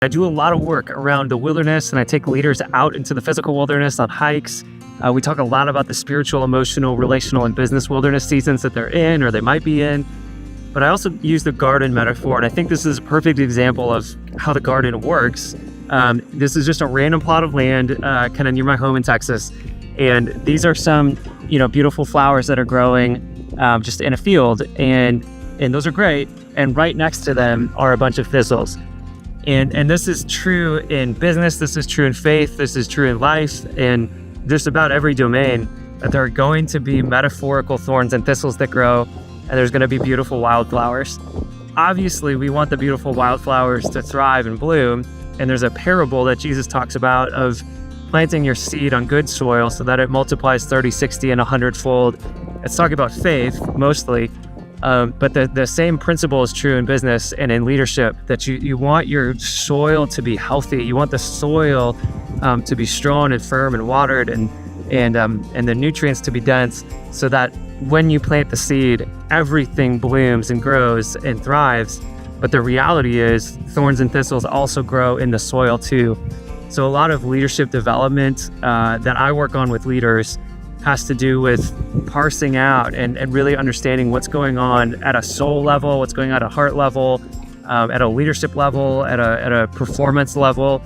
I do a lot of work around the wilderness, and I take leaders out into the physical wilderness on hikes. We talk a lot about the spiritual, emotional, relational, and business wilderness seasons that they're in or they might be in. But I also use the garden metaphor, and I think this is a perfect example of how the garden works. This is just a random plot of land kind of near my home in Texas. And these are some, beautiful flowers that are growing just in a field, and those are great. And right next to them are a bunch of thistles. And this is true in business, this is true in faith, this is true in life, and just about every domain, that there are going to be metaphorical thorns and thistles that grow, and there's going to be beautiful wildflowers. Obviously, we want the beautiful wildflowers to thrive and bloom, and there's a parable that Jesus talks about of planting your seed on good soil so that it multiplies 30, 60, and 100-fold. It's talking about faith, mostly. But the same principle is true in business and in leadership, that you want your soil to be healthy. You want the soil to be strong and firm and watered and the nutrients to be dense, so that when you plant the seed, everything blooms and grows and thrives. But the reality is thorns and thistles also grow in the soil too. So a lot of leadership development that I work on with leaders has to do with parsing out and really understanding what's going on at a soul level, what's going on at a heart level, at a leadership level, at a performance level,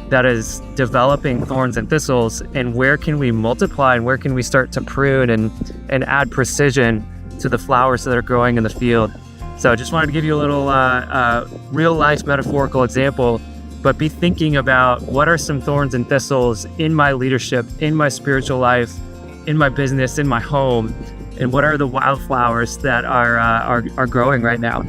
that is developing thorns and thistles, and where can we multiply and where can we start to prune and add precision to the flowers that are growing in the field. So I just wanted to give you a little real life metaphorical example, but be thinking about what are some thorns and thistles in my leadership, in my spiritual life, in my business, in my home, and what are the wildflowers that are growing right now.